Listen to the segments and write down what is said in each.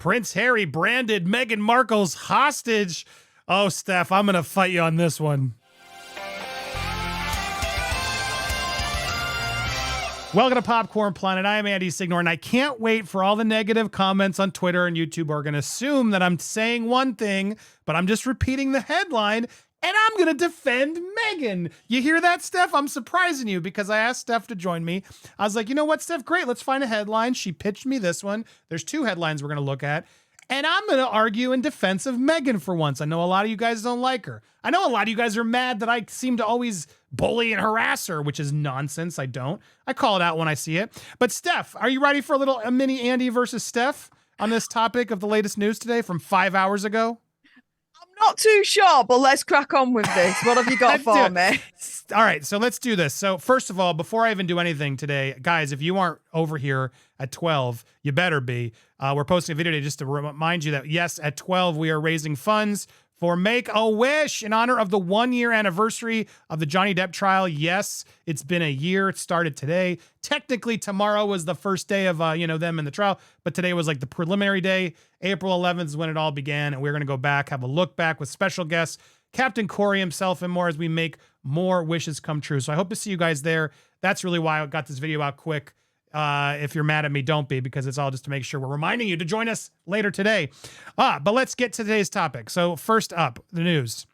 Prince Harry branded Meghan Markle's hostage. Oh, Steph, I'm going to fight you on this one. Welcome to Popcorn Planet. I am Andy Signore, and I can't wait for all the negative comments on Twitter and YouTube are going to assume that I'm saying one thing, but I'm just repeating the headline, and I'm going to defend Meghan. You hear that, Steph? I'm surprising you because I asked Steph to join me. I was like, you know what, Steph? Great. Let's find a headline. She pitched me this one. There's two headlines we're going to look at. And I'm going to argue in defense of Meghan for once. I know a lot of you guys don't like her. I know a lot of you guys are mad that I seem to always bully and harass her, which is nonsense. I don't. I call it out when I see it. But Steph, are you ready for a mini Andy versus Steph on this topic of the latest news today from 5 hours ago? I'm not too sure, but let's crack on with this. What have you got for me? All right, so let's do this. So first of all, before I even do anything today, guys, if you aren't over here at 12, you better be. We're posting a video today just to remind you that, yes, at 12, we are raising funds for Make-A-Wish in honor of the 1-year anniversary of the Johnny Depp trial. Yes, it's been a year. It started today. Technically, tomorrow was the first day of them in the trial, but today was like the preliminary day. April 11th is when it all began, and we're going to go back, have a look back with special guests, Captain Corey himself, and more as we make more wishes come true. So I hope to see you guys there. That's really why I got this video out quick. If you're mad at me, don't be, because it's all just to make sure we're reminding you to join us later today. But let's get to today's topic. So first up, the news.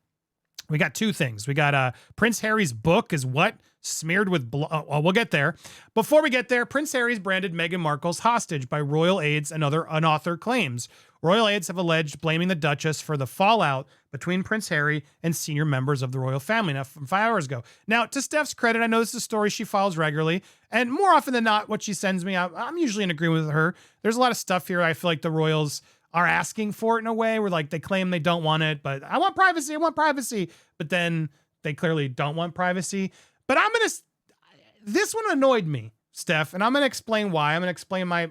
We got two things. We got Prince Harry's book is what? Smeared with blood. Well, we'll get there. Before we get there, Prince Harry's branded Meghan Markle's hostage by royal aides and other unauthored claims. Royal aides have alleged blaming the Duchess for the fallout between Prince Harry and senior members of the royal family. Now, from 5 hours ago. Now, to Steph's credit, I know this is a story she follows regularly, and more often than not, what she sends me, I'm usually in agreement with her. There's a lot of stuff here I feel like the royals are asking for it in a way where like they claim they don't want it, but I want privacy. But then they clearly don't want privacy. But this one annoyed me, Steph, and I'm going to explain why. I'm going to explain my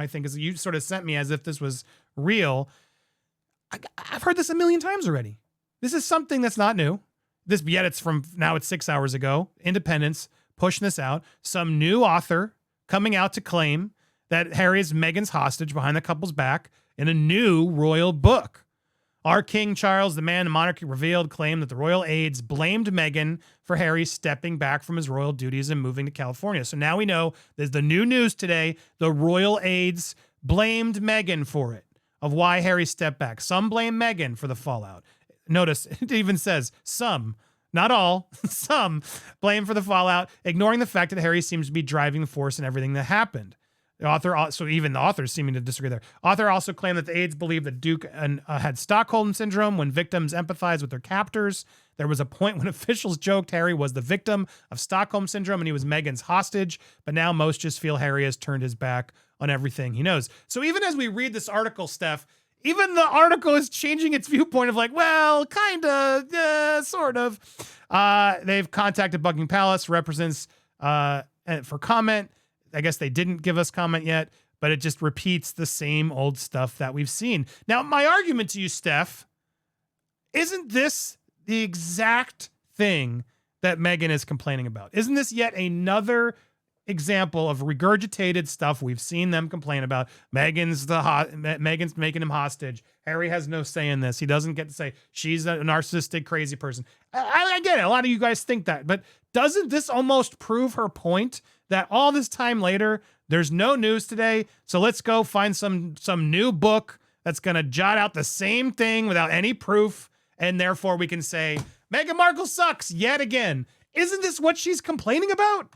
thing, because you sort of sent me as if this was real. I've heard this a million times already. This is something that's not new. Yet it's 6 hours ago. Independence pushing this out. Some new author coming out to claim that Harry is Meghan's hostage behind the couple's back in a new royal book. Our King Charles, the man the monarchy revealed, claimed that the royal aides blamed Meghan for Harry stepping back from his royal duties and moving to California. So now we know there's the new news today. The royal aides blamed Meghan for it, of why Harry stepped back. Some blame Meghan for the fallout. Notice it even says some, not all, some blame for the fallout, ignoring the fact that Harry seems to be driving force in everything that happened. The author, so even the authors seeming to disagree there. Author also claimed that the aides believed that Duke had Stockholm syndrome when victims empathize with their captors. There was a point when officials joked Harry was the victim of Stockholm syndrome and he was Meghan's hostage, but now most just feel Harry has turned his back on everything he knows. So even as we read this article, Steph, even the article is changing its viewpoint of like, well, kind of, sort of. They've contacted Buckingham Palace, represents for comment. I guess they didn't give us comment yet, but it just repeats the same old stuff that we've seen. Now, my argument to you, Steph, isn't this the exact thing that Meghan is complaining about? Isn't this yet another example of regurgitated stuff we've seen them complain about? Meghan's making him hostage. Harry has no say in this. He doesn't get to say she's a narcissistic, crazy person. I get it. A lot of you guys think that, but doesn't this almost prove her point that all this time later, there's no news today, so let's go find some new book that's going to jot out the same thing without any proof, and therefore we can say, Meghan Markle sucks yet again. Isn't this what she's complaining about?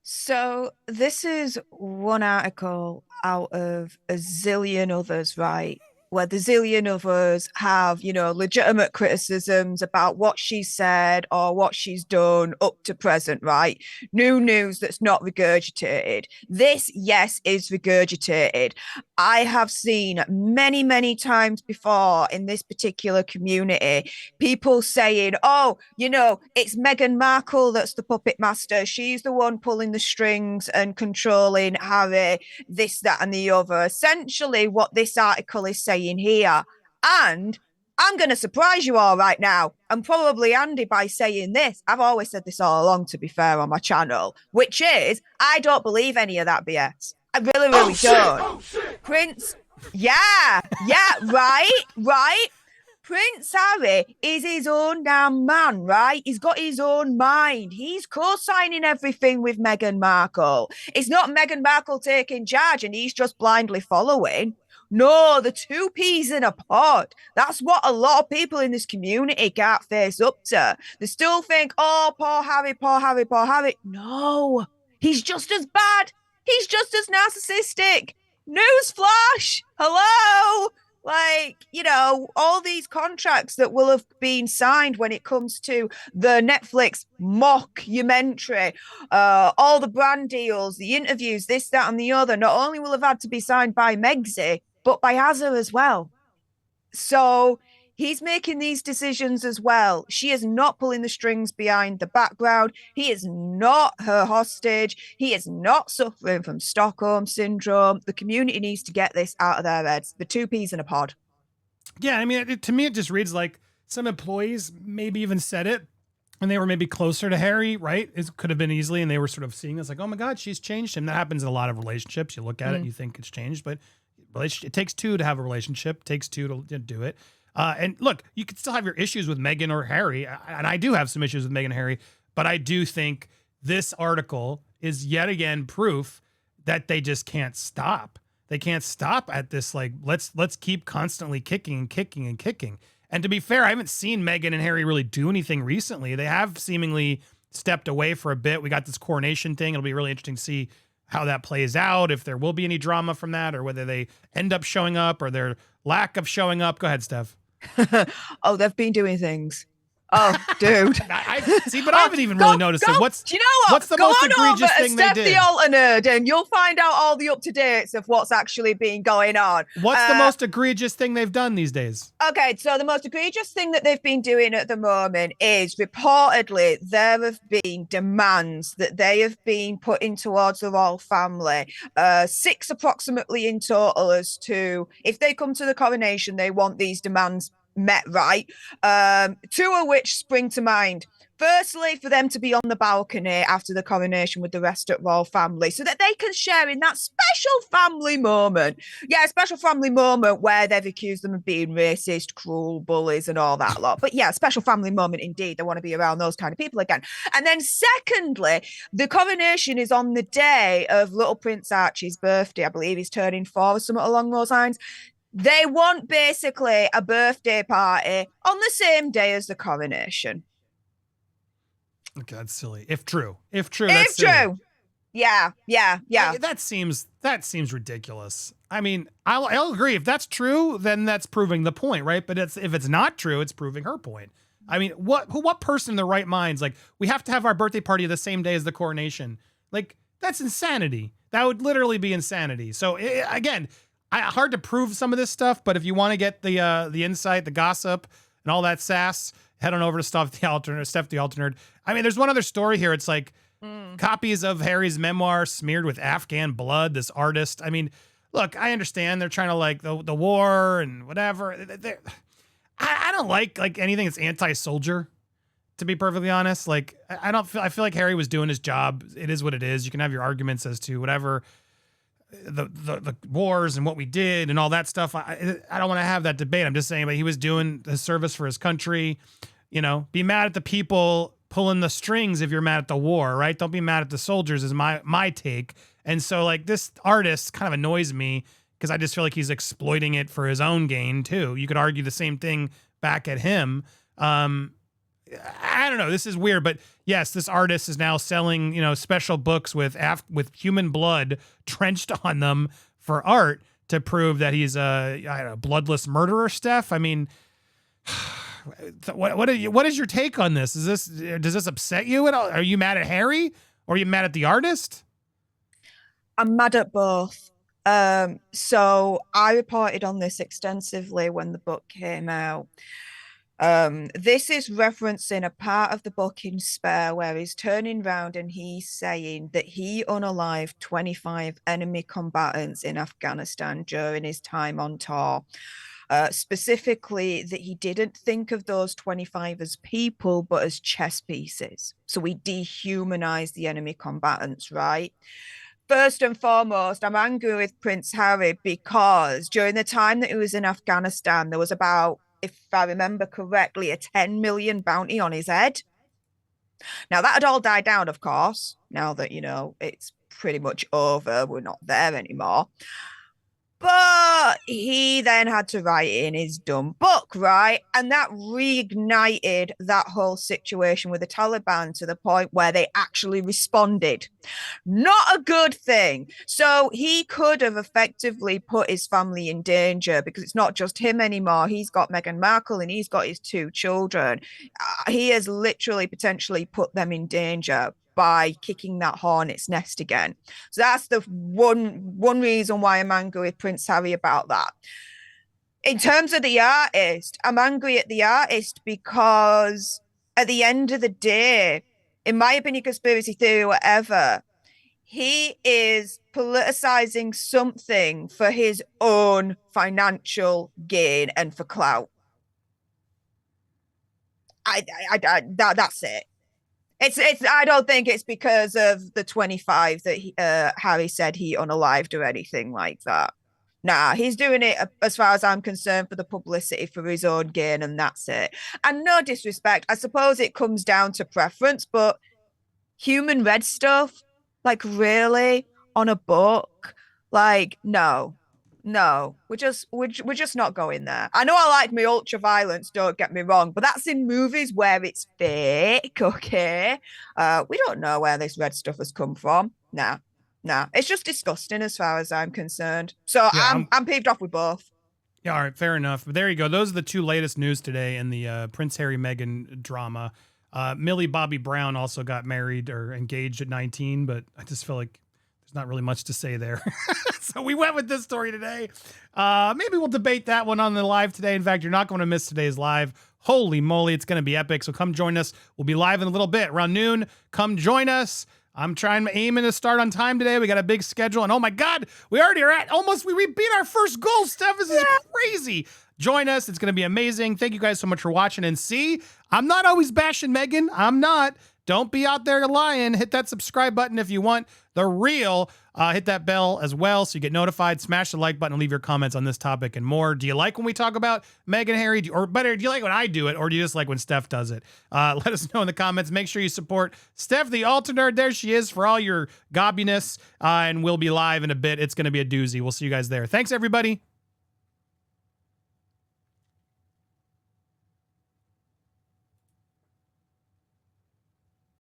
So this is one article out of a zillion others, right? Where the zillion others have, legitimate criticisms about what she said or what she's done up to present, right? New news that's not regurgitated. This, yes, is regurgitated. I have seen many, many times before in this particular community, people saying, oh, it's Meghan Markle that's the puppet master. She's the one pulling the strings and controlling Harry, this, that, and the other. Essentially, what this article is saying here, and I'm going to surprise you all right now, and probably Andy, by saying this. I've always said this all along, to be fair, on my channel, which is I don't believe any of that BS. I really don't. Yeah, right. Prince Harry is his own damn man, right? He's got his own mind. He's co-signing everything with Meghan Markle. It's not Meghan Markle taking charge and he's just blindly following. No, the two peas in a pod. That's what a lot of people in this community can't face up to. They still think, oh, poor Harry, poor Harry, poor Harry. No, he's just as bad. He's just as narcissistic. Newsflash. Hello. Like, all these contracts that will have been signed when it comes to the Netflix mockumentary, all the brand deals, the interviews, this, that, and the other, not only will have had to be signed by Megsy, but by Azza as well. So he's making these decisions as well. She is not pulling the strings behind the background. He is not her hostage. He is not suffering from Stockholm syndrome. The community needs to get this out of their heads. The two peas in a pod. Yeah, I mean, to me, it just reads like some employees maybe even said it and they were maybe closer to Harry, right? It could have been easily, and they were sort of seeing this like, oh my God, she's changed him. That happens in a lot of relationships. You look at it and you think it's changed, but it takes two to have a relationship. It takes two to do it. And look, you could still have your issues with Meghan or Harry, and I do have some issues with Meghan and Harry, but I do think this article is yet again proof that they just can't stop. They can't stop at this. Like, let's keep constantly kicking and kicking and kicking. And to be fair, I haven't seen Meghan and Harry really do anything recently. They have seemingly stepped away for a bit. We got this coronation thing. It'll be really interesting to see how that plays out, if there will be any drama from that, or whether they end up showing up or their lack of showing up. Go ahead, Steph. Oh, they've been doing things. Oh, dude. I see, but I haven't even really noticed it. Do you know what? What's the most egregious thing they did? Stef the alternate, and you'll find out all the up-to-dates of what's actually been going on. What's the most egregious thing they've done these days? Okay, so the most egregious thing that they've been doing at the moment is reportedly there have been demands that they have been putting towards the royal family. 6 approximately in total, as to if they come to the coronation, they want these demands met, right? 2 of which spring to mind. Firstly, for them to be on the balcony after the coronation with the rest of royal family so that they can share in that special family moment. Yeah, a special family moment where they've accused them of being racist, cruel, bullies, and all that lot. But yeah, special family moment indeed. They want to be around those kind of people again. And then secondly, the coronation is on the day of little Prince Archie's birthday. I believe he's turning 4 or something along those lines. They want basically a birthday party on the same day as the coronation. Okay, that's silly. If true, that's silly. True. Yeah. That seems ridiculous. I mean, I'll agree. If that's true, then that's proving the point, right? But if it's not true, it's proving her point. I mean, what person in their right mind's like, we have to have our birthday party the same day as the coronation? Like, that's insanity. That would literally be insanity. So again, hard to prove some of this stuff, but if you want to get the insight, the gossip, and all that sass, head on over to Stef the Alternate. I mean, there's one other story here. It's like copies of Harry's memoir smeared with Afghan blood. This artist. I mean, look, I understand they're trying to like the war and whatever. I don't like anything that's anti-soldier. To be perfectly honest, like I feel like Harry was doing his job. It is what it is. You can have your arguments as to whatever. The wars and what we did and all that stuff. I don't want to have that debate. I'm just saying, but he was doing his service for his country. Be mad at the people pulling the strings if you're mad at the war, right? Don't be mad at the soldiers is my take. And so like this artist kind of annoys me because I just feel like he's exploiting it for his own gain too. You could argue the same thing back at him. I don't know. This is weird, but yes, this artist is now selling, special books with human blood trenched on them for art to prove that he's a bloodless murderer. Stef, I mean, what is your take on this? Does this upset you at all? Are you mad at Harry or are you mad at the artist? I'm mad at both. So I reported on this extensively when the book came out. This is referencing a part of the book in Spare where he's turning round and he's saying that he unalived 25 enemy combatants in Afghanistan during his time on tour. Specifically, that he didn't think of those 25 as people, but as chess pieces. So he dehumanized the enemy combatants, right? First and foremost, I'm angry with Prince Harry because during the time that he was in Afghanistan, there was about, if I remember correctly, a 10 million bounty on his head. Now, that had all died down, of course, now that, it's pretty much over. We're not there anymore. But he then had to write it in his dumb book, right? And that reignited that whole situation with the Taliban to the point where they actually responded. Not a good thing. So he could have effectively put his family in danger because it's not just him anymore. He's got Meghan Markle and he's got his 2 children. He has literally potentially put them in danger by kicking that hornet's nest again. So that's the one reason why I'm angry with Prince Harry about that. In terms of the artist, I'm angry at the artist because at the end of the day, in my opinion, conspiracy theory, whatever, he is politicizing something for his own financial gain and for clout. That's it. It's. I don't think it's because of the 25 that Harry said he unalived or anything like that. Nah, he's doing it, as far as I'm concerned, for the publicity for his own gain, and that's it. And no disrespect, I suppose it comes down to preference, but human red stuff, like really, on a book, like no, we're just not going there. I know I like me ultra violence, don't get me wrong, but that's in movies where it's fake, okay? We don't know where this red stuff has come from. Nah, it's just disgusting as far as I'm concerned. So yeah, I'm peeved off with both. Yeah, all right, fair enough. But there you go. Those are the 2 latest news today in the Prince Harry Meghan drama. Millie Bobby Brown also got married or engaged at 19, but I just feel like there's not really much to say there. So we went with this story today. Maybe we'll debate that one on the live today. In fact, you're not going to miss today's live. Holy moly, it's going to be epic. So come join us. We'll be live in a little bit around noon. Come join us. I'm aiming to start on time today. We got a big schedule. And oh my God, we already are at almost, we beat our first goal, Stef. This is crazy. Join us. It's going to be amazing. Thank you guys so much for watching. And see, I'm not always bashing Meghan. I'm not. Don't be out there lying. Hit that subscribe button if you want the real. Hit that bell as well so you get notified. Smash the like button and leave your comments on this topic and more. Do you like when we talk about Meghan and Harry? Or better, do you like when I do it? Or do you just like when Stef does it? Let us know in the comments. Make sure you support Stef, the altar nerd. There she is for all your gobbiness. And we'll be live in a bit. It's going to be a doozy. We'll see you guys there. Thanks, everybody.